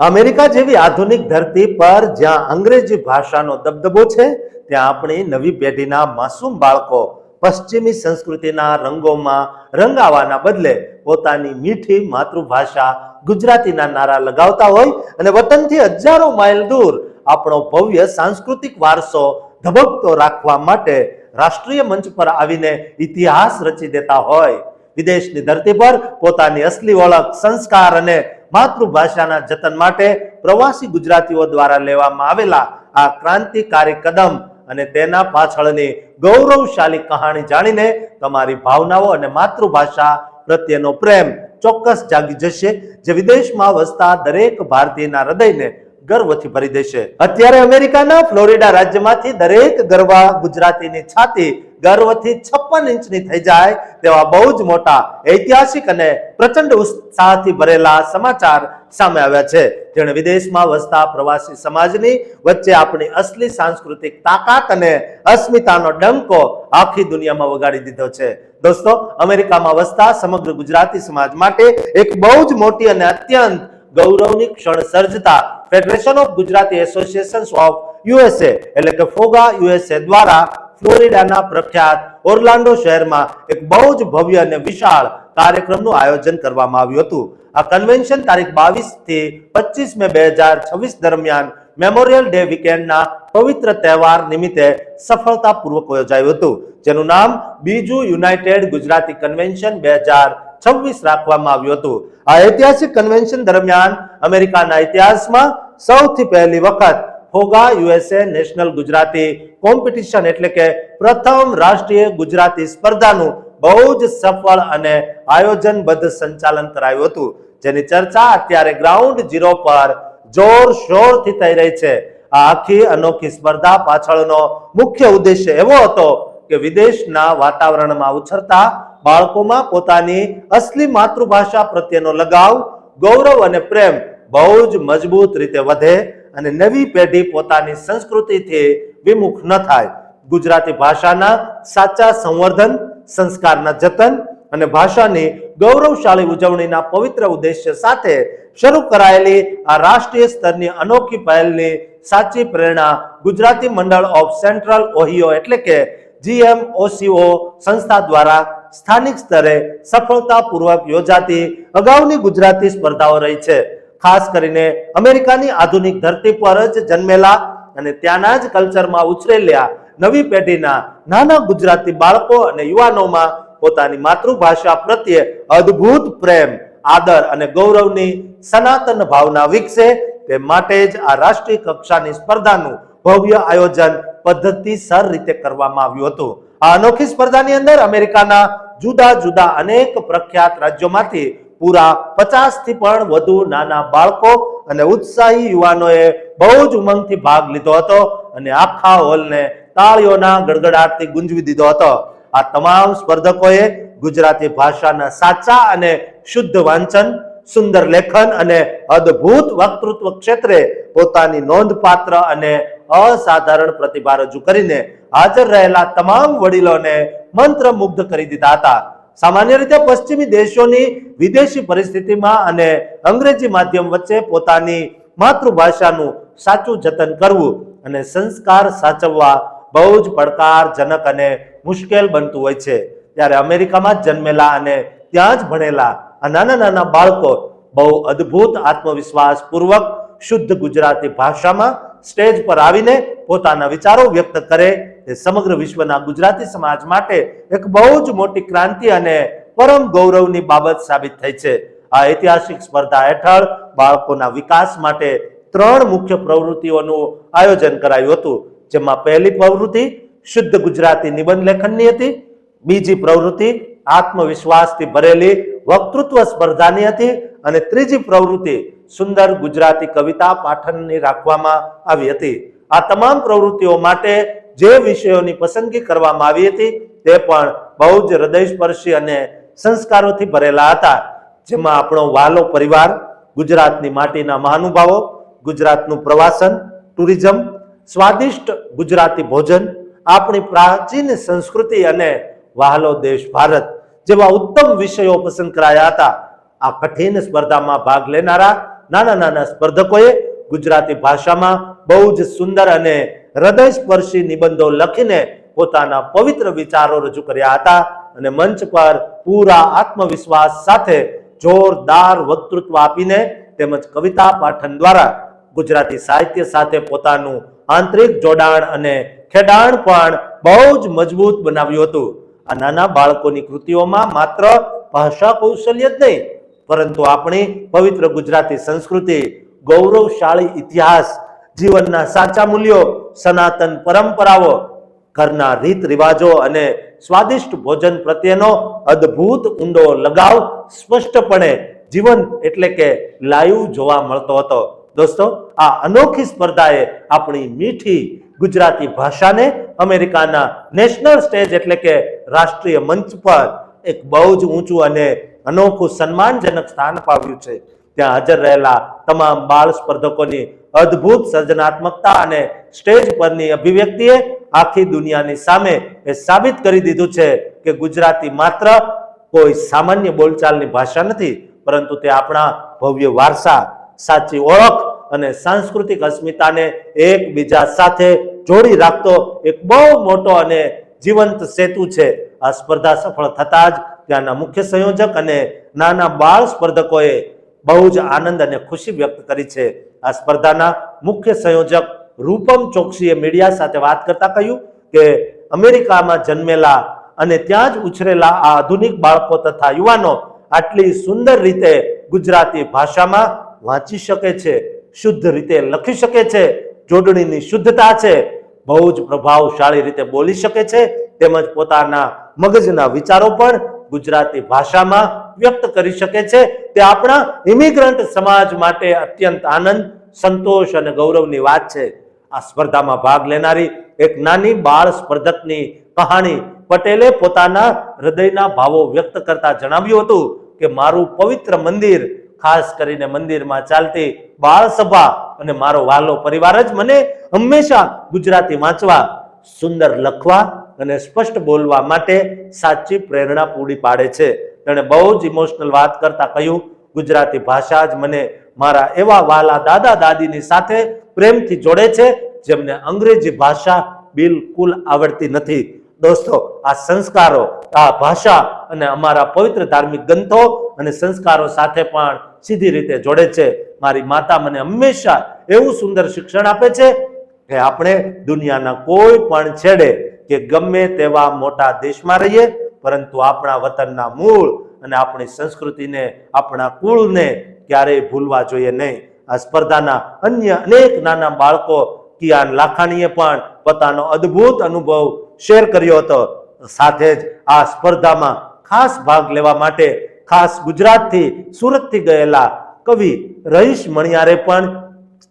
America જેવી આધુનિક ધરતી પર જ્યાં અંગ્રેજી ભાષાનો દબદબો છે, ત્યાં આપણી નવી પેઢીના માસૂમ બાળકો પશ્ચિમી સંસ્કૃતિના રંગોમાં રંગાવાના બદલે પોતાની મીઠી માતૃભાષા ગુજરાતીના નારા લગાવતા હોય અને વતનથી હજારો માઇલ દૂર આપણો ભવ્ય સાંસ્કૃતિક વારસો ધબકતો રાખવા માટે રાષ્ટ્રીય મંચ પર આવીને ઇતિહાસ રચી દેતા હોય. વિદેશની ધરતી પર પોતાની અસલી ઓળખ, સંસ્કાર અને માતૃભાષાના જતન માટે પ્રવાસી ગુજરાતીઓ દ્વારા લેવામાં આવેલા આ ક્રાંતિકારી કદમ અને તેના પાછળની ગૌરવશાળી કહાણી જાણીને તમારી ભાવનાઓ અને માતૃભાષા પ્રત્યેનો પ્રેમ ચોક્કસ જાગી જશે, જે વિદેશમાં વસતા દરેક ભારતીયના હૃદયને ગર્વથી ભરી દેશે. અત્યારે અમેરિકાના ફ્લોરિડા રાજ્યમાંથી દરેક ગરવા ગુજરાતીની છાતી ગર્વથી 56 ઇંચની થઈ જાય તેવા બહુ જ મોટા ઐતિહાસિક અને પ્રચંડ ઉત્સાહથી ભરેલા સમાચાર સામે આવ્યા છે, જેણે વિદેશમાં વસતા પ્રવાસી સમાજની વચ્ચે આપણી અસલી સાંસ્કૃતિક તાકાત અને અસ્મિતાનો ડંકો આખી દુનિયામાં વગાડી દીધો છે. દોસ્તો, અમેરિકામાં વસતા સમગ્ર ગુજરાતી સમાજ માટે એક બહુ જ મોટી અને અત્યંત ગૌરવની ક્ષણ સર્જતા federation of Gujarati associations of USA એટલે કે ફોગા યુએસએ દ્વારા ફ્લોરિડાના પ્રખ્યાત ઓર્લાન્ડો શહેરમાં એક બહુ જ ભવ્ય અને વિશાળ કાર્યક્રમનું આયોજન કરવામાં આવ્યું હતું. આ કન્વેન્શન તારીખ 22 થી 25 મે 2026 દરમિયાન મેમોરિયલ ડે વીકેન્ડના પવિત્ર તહેવાર નિમિત્તે સફળતાપૂર્વક યોજાયું હતું, જેનું નામ બીજું યુનાઇટેડ ગુજરાતી કન્વેન્શન 2026 રાખવામાં આવ્યું હતું. આ ઐતિહાસિક કન્વેન્શન દરમિયાન અમેરિકાના ઇતિહાસમાં સૌથી પહેલી વખત ફોગા યુએસએ નેશનલ ગુજરાતી કોમ્પિટિશન એટલે કે પ્રથમ રાષ્ટ્રીય ગુજરાતી સ્પર્ધાનું બહુ જ સફળ અને આયોજનબદ્ધ સંચાલન કરાયું હતું, જેની ચર્ચા અત્યારે ગ્રાઉન્ડ ઝીરો પર જોરશોરથી થઈ રહી છે. આ આખી અનોખી સ્પર્ધા પાછળનો મુખ્ય ઉદ્દેશ્ય એવો હતો કે વિદેશના વાતાવરણમાં ઉછરતા બાળકોમાં પોતાની અસલી માતૃભાષા પ્રત્યેનો લગાવ, ગૌરવ અને પ્રેમ બહુ જ મજબૂત રીતે વધે અને નવી પેઢી પોતાની સંસ્કૃતિથી વિમુખ ન થાય. ગુજરાતી ભાષાના સાચા સંવર્ધન, સંસ્કારના જતન અને ભાષાની ગૌરવશાળી ઉજવણીના પવિત્ર ઉદ્દેશ્ય સાથે શરૂ કરાયેલી આ રાષ્ટ્રીય સ્તરની અનોખી પહેલની સાચી પ્રેરણા ગુજરાતી મંડળ ઓફ સેન્ટ્રલ ઓહિયો એટલે કે GMOCO સંસ્થા દ્વારા સ્થાનિક સ્તરે સફળતાપૂર્વક યોજાતી અગાઉની ગુજરાતી સ્પર્ધાઓ રહી છે. ખાસ કરીને અમેરિકાની આધુનિક ધરતી પર જ જન્મેલા અને ત્યાંના જ કલ્ચરમાં ઉછરેલા નવી પેઢીના નાના ગુજરાતી બાળકો અને યુવાનોમાં પોતાની માતૃભાષા પ્રત્યે અદ્ભુત પ્રેમ, આદર અને ગૌરવની સનાતન ભાવના વિકસે તે માટે જ આ રાષ્ટ્રીય કક્ષાની સ્પર્ધાનું ભવ્ય આયોજન પદ્ધતિસર રીતે કરવામાં આવ્યું હતું. આ અનોખી સ્પર્ધાની અંદર અમેરિકાના જુદા જુદા અનેક પ્રખ્યાત રાજ્યોમાંથી પૂરા 50 થી પણ વધુ નાના બાળકો અને ઉત્સાહી યુવાનોએ બહુ જ ઉમંગથી ભાગ લીધો હતો અને આખા હોલને તાળીઓના ગડગડાટથી ગુંજવી દીધો હતો. આ તમામ સ્પર્ધકોએ ગુજરાતી ભાષાના સાચા અને શુદ્ધ વાંચન, સુંદર લેખન અને અદ્ભુત વક્તૃત્વ ક્ષેત્રે પોતાની નોંધપાત્ર અને અસાધારણ પ્રતિભા રજૂ કરીને હાજર રહેલા તમામ વડીલોને મંત્રમુગ્ધ કરી દીધા હતા. સામાન્ય રીતે પશ્ચિમી દેશોની વિદેશી પરિસ્થિતિમાં અને અંગ્રેજી માધ્યમ વચ્ચે પોતાની માતૃભાષાનું સાચું જતન કરવું અને સંસ્કાર સાચવવા બહુ જ પડકારજનક અને મુશ્કેલ બનતું હોય છે. ત્યારે અમેરિકામાં જન્મેલા અને ત્યાં જ ભણેલા આ નાના નાના બાળકો બહુ અદ્ભુત આત્મવિશ્વાસ પૂર્વક શુદ્ધ ગુજરાતી ભાષામાં સ્ટેજ પર આવીને પોતાના વિચારો વ્યક્ત કરે તે સમગ્ર વિશ્વના ગુજરાતી સમાજ માટે એક બહુ જ મોટી ક્રાંતિ અને પરમ ગૌરવની બાબત સાબિત થઈ છે. આ ઐતિહાસિક સ્પર્ધા હેઠળ બાળકોના વિકાસ માટે 3 મુખ્ય પ્રવૃત્તિઓનું આયોજન કરાયું હતું, જેમાં પહેલી પ્રવૃત્તિ શુદ્ધ ગુજરાતી નિબંધ લેખનની હતી, બીજી પ્રવૃત્તિ આત્મવિશ્વાસથી ભરેલી વક્તૃત્વ સ્પર્ધાની હતી અને ત્રીજી પ્રવૃત્તિ સુંદર ગુજરાતી કવિતા પાઠનની રાખવામાં આવી હતી. આ તમામ પ્રવૃત્તિઓ માટે જે વિષયોની પસંદગી કરવામાં આવી હતી તે પણ બહુ જ હૃદયસ્પર્શી અને સંસ્કારોથી ભરેલા હતા, જેમાં આપણો વહાલો પરિવાર, ગુજરાતની માટીના મહાનુભાવો, ગુજરાતનું પ્રવાસન, ટુરિઝમ, સ્વાદિષ્ટ ગુજરાતી ભોજન, આપણી પ્રાચીન સંસ્કૃતિ અને વહાલો દેશ ભારત જેવા ઉત્તમ વિષયો પસંદ કરાયા હતા. આ કઠિન સ્પર્ધામાં ભાગ લેનારા નાના નાના સ્પર્ધકોએ ગુજરાતી ભાષામાં બહુ જ સુંદર અને હૃદયસ્પર્શી નિબંધો લખીને પોતાના પવિત્ર વિચારો રજૂ કર્યા હતા અને મંચ પર પૂરા આત્મવિશ્વાસ સાથે જોરદાર વક્તૃત્વ આપીને તેમજ કવિતા પાઠન દ્વારા ગુજરાતી સાહિત્ય સાથે પોતાનું આંતરિક જોડાણ અને ખેડાણ પણ બહુ જ મજબૂત બનાવ્યું હતું. આ નાના બાળકોની કૃતિઓમાં માત્ર ભાષા કૌશલ્ય જ નહીં, પરંતુ આપણી પવિત્ર ગુજરાતી સંસ્કૃતિ, ગૌરવશાળી ઇતિહાસ, જીવનના સાચા મૂલ્યો, સનાતન પરંપરાઓ, ઘરના રીત રિવાજો અને સ્વાદિષ્ટ ભોજન પ્રત્યેનો અદ્ભુત ઊંડો લગાવ સ્પષ્ટપણે જીવંત એટલે કે લાઈવ જોવા મળતો હતો. દોસ્તો, આ અનોખી સ્પર્ધાએ આપણી મીઠી ગુજરાતી ભાષાને અમેરિકાના નેશનલ સ્ટેજ એટલે કે રાષ્ટ્રીય મંચ પર એક બહુ જ ઊંચું અને અનોખું સન્માનજનક સ્થાન અપાવ્યું છે. ત્યાં હાજર રહેલા તમામ બાળ સ્પર્ધકોની અદ્ભુત સર્જનાત્મકતા અને સ્ટેજ પરની અભિવ્યક્તિએ આખી દુનિયાની સામે એ સાબિત કરી દીધું છે કે ગુજરાતી માત્ર કોઈ સામાન્ય બોલચાલની ભાષા નથી, પરંતુ તે આપણા ભવ્ય વારસા, સાચી ઓળખ અને સાંસ્કૃતિક અસ્મિતાને એકબીજા સાથે જોડી રાખતો એક બહુ મોટો અને જીવંત સેતુ છે. આ સ્પર્ધા સફળ થતા જ ત્યાંના મુખ્ય સંયોજક અને નાના બાળ સ્પર્ધકોએ બહુ જ આનંદ અને ખુશી વ્યક્ત કરી છે. આ સ્પર્ધાના મુખ્ય સંયોજક રૂપમ ચોકસીએ મીડિયા સાથે વાત કરતા કહ્યું કે અમેરિકામાં જન્મેલા અને ત્યાં જ ઉછરેલા આ આધુનિક બાળકો તથા યુવાનો આટલી સુંદર રીતે ગુજરાતી ભાષામાં વાંચી શકે છે, શુદ્ધ રીતે લખી શકે છે, જોડણીની શુદ્ધતા છે, બહુ જ પ્રભાવશાળી રીતે બોલી શકે છે, તેમજ પોતાના મગજના વિચારો પણ ગુજરાતી ભાષામાં વ્યક્ત કરી શકે છે. તે આપણા ઇમિગ્રન્ટ સમાજ માટે અત્યંત આનંદ, સંતોષ અને ગૌરવની વાત છે. આ સ્પર્ધામાં ભાગ લેનારી એક નાની બાળ સ્પર્ધકની કહાણી પટેલે પોતાના હૃદયના ભાવો વ્યક્ત કરતા જણાવ્યું હતું કે મારું પવિત્ર મંદિર, ખાસ કરીને મંદિરમાં ચાલતી બાળ સભા અને મારો વાલો પરિવાર જ મને હંમેશા ગુજરાતી વાંચવા, સુંદર લખવા અને સ્પષ્ટ બોલવા માટે સાચી પ્રેરણા પૂરી પાડે છે. તેણે બહુ જ ઇમોશનલ વાત કરતા કહ્યું, ગુજરાતી ભાષા જ મને મારા એવા વાલા દાદા દાદીની સાથે પ્રેમથી જોડે છે જેમને અંગ્રેજી ભાષા બિલકુલ આવડતી નથી. દોસ્તો, આ સંસ્કારો, આ ભાષા અને અમારા પવિત્ર ધાર્મિક ગ્રંથો અને સંસ્કારો સાથે પણ સીધી રીતે જોડે છે. મારી માતા મને હંમેશા એવું સુંદર શિક્ષણ આપે છે કે આપણે દુનિયાના કોઈ પણ છેડે કે ગમે તેવા મોટા દેશમાં રહીએ, પરંતુ આપણા વતનના મૂળ અને આપણી સંસ્કૃતિને, આપણા કુળને ક્યારેય ભૂલવા જોઈએ નહીં. આ સ્પર્ધાના અન્ય અનેક નાના બાળકો, કિયાન લાખાણીએ પણ પોતાનો અદ્ભુત અનુભવ શેર કર્યો હતો. સાથે જ આ સ્પર્ધામાં ખાસ ભાગ લેવા માટે ખાસ ગુજરાતથી, સુરતથી ગયેલા કવિ રહીશ મણિયારે પણ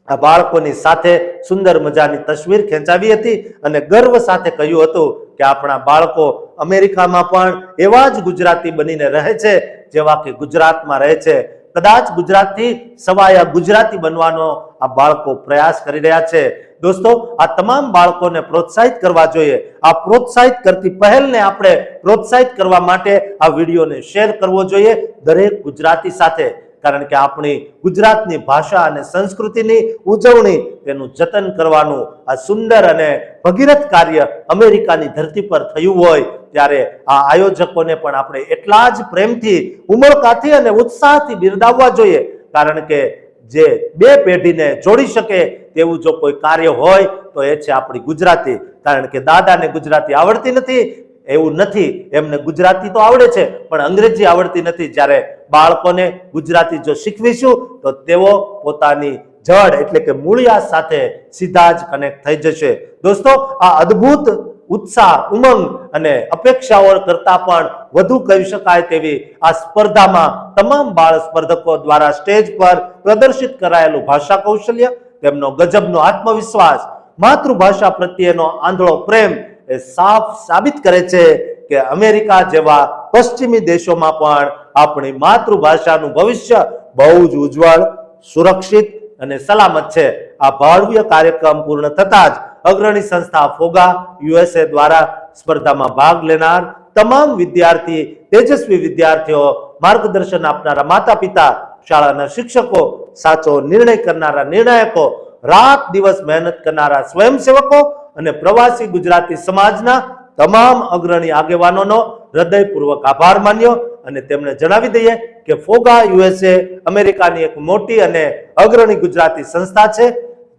આ બાળકોની સાથે સુંદર મજાની તસવીર ખેંચાવી હતી અને ગર્વ સાથે કહ્યું હતું કે આપણા બાળકો અમેરિકામાં પણ એવા જ ગુજરાતી બનીને રહે છે જેવા કે ગુજરાતમાં રહે છે. કદાચ ગુજરાતથી સવાયા ગુજરાતી બનવાનો આ બાળકો પ્રયાસ કરી રહ્યા છે. દોસ્તો, આ તમામ બાળકોને પ્રોત્સાહિત કરવા જોઈએ. આ પ્રોત્સાહિત કરતી પહેલને આપણે પ્રોત્સાહિત કરવા માટે આ વિડીયોને શેર કરવો જોઈએ દરેક ગુજરાતી સાથે, કારણ કે આપણી ગુજરાતની ભાષા અને સંસ્કૃતિની ઉજવણી, તેનું જતન કરવાનું આ સુંદર અને ભગીરથ કાર્ય અમેરિકાની ધરતી પર થયું હોય ત્યારે આ આયોજકોને પણ આપણે એટલા જ પ્રેમથી, ઉમળકાથી અને ઉત્સાહથી બિરદાવવા જોઈએ, કારણ કે જે બે પેઢીને જોડી શકે તેવું જો કોઈ કાર્ય હોય તો એ છે આપણી ગુજરાતી. કારણ કે દાદાને ગુજરાતી આવડતી નથી એવું નથી, એમને ગુજરાતી તો આવડે છે પણ અંગ્રેજી આવડતી નથી. જ્યારે બાળકોને ગુજરાતી જો શીખવીશું તો તેઓ પોતાની જડ એટલે કે મૂળિયા સાથે સીધા જ કનેક્ટ થઈ જશે. દોસ્તો, આ અદ્ભુત ઉત્સાહ, ઉમંગ અને અપેક્ષાઓ કરતા પણ વધુ કહી શકાય તેવી આ સ્પર્ધામાં તમામ બાળ સ્પર્ધકો દ્વારા સ્ટેજ પર પ્રદર્શિત કરાયેલું ભાષા કૌશલ્ય, તેમનો ગજબનો આત્મવિશ્વાસ, માતૃભાષા પ્રત્યેનો આંધળો પ્રેમ એ સાફ સાબિત કરે છે કે અમેરિકા જેવા પશ્ચિમી દેશોમાં પણ આપણી માતૃભાષાનું ભવિષ્ય બહુ જ ઉજ્જવળ, સુરક્ષિત અને સલામત છે. આ ભવ્ય કાર્યક્રમ પૂર્ણ થતા જ અગ્રણી સંસ્થા ફોગા USA દ્વારા સ્પર્ધામાં ભાગ લેનાર તમામ વિદ્યાર્થી, તેજસ્વી વિદ્યાર્થીઓ, માર્ગદર્શન આપનારા માતા પિતા, શાળાના શિક્ષકો, સાચો નિર્ણય કરનારા નિર્ણાયકો, રાત દિવસ મહેનત કરનારા સ્વયંસેવકો અને પ્રવાસી ગુજરાતી સમાજના તમામ અગ્રણી આગેવાનોનો હૃદયપૂર્વક આભાર માન્યો અને તેમને જણાવી દઈએ કે ફોગા યુએસએ અમેરિકાની એક મોટી અને અગ્રણી ગુજરાતી સંસ્થા છે,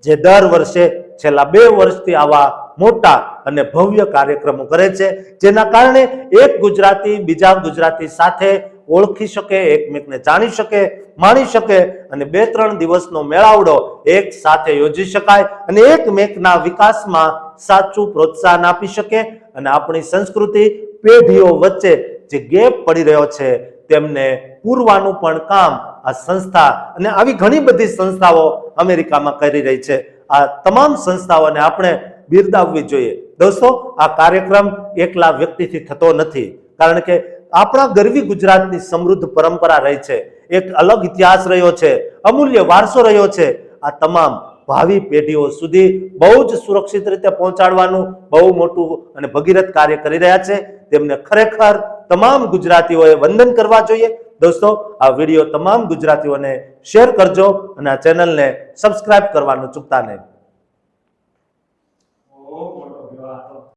જે દર વર્ષે છેલ્લા 2 વર્ષથી આવા મોટા અને ભવ્ય કાર્યક્રમો કરે છે, જેના કારણે એક ગુજરાતી બીજા ગુજરાતી સાથે ઓળખી શકે, એકમેકને જાણી શકે, માણી શકે અને 2-3 દિવસનો મેળાવડો એક સાથે યોજી શકાય અને એકમેકના વિકાસમાં સાચું પ્રોત્સાહન આપી શકે અને આપણી સંસ્કૃતિ પેઢીઓ વચ્ચે જે ગેપ પડી રહ્યો છે તેમને પૂરવાનું પણ કામ આ સંસ્થા અને આવી ઘણી બધી સંસ્થાઓ અમેરિકામાં કરી રહી છે. આ તમામ સંસ્થાઓને આપણે બિરદાવવી જોઈએ. દોસ્તો, આ કાર્યક્રમ એકલા વ્યક્તિથી થતો નથી, કારણ કે આપણા ગરવી ગુજરાતની સમૃદ્ધ પરંપરા રહી છે, એક અલગ ઇતિહાસ રહ્યો છે, અમૂલ્ય વારસો રહ્યો છે. આ તમામ ભાવિ પેઢીઓ સુધી બહુ જ સુરક્ષિત રીતે પહોંચાડવાનું બહુ મોટું અને ભગીરથ કાર્ય કરી રહ્યા છે. તેમને ખરેખર તમામ ગુજરાતીઓએ વંદન કરવા જોઈએ. દોસ્તો, આ વિડીયો તમામ ગુજરાતીઓને શેર કરજો અને આ ચેનલને સબસ્ક્રાઇબ કરવાનું ચૂકતા નહીં.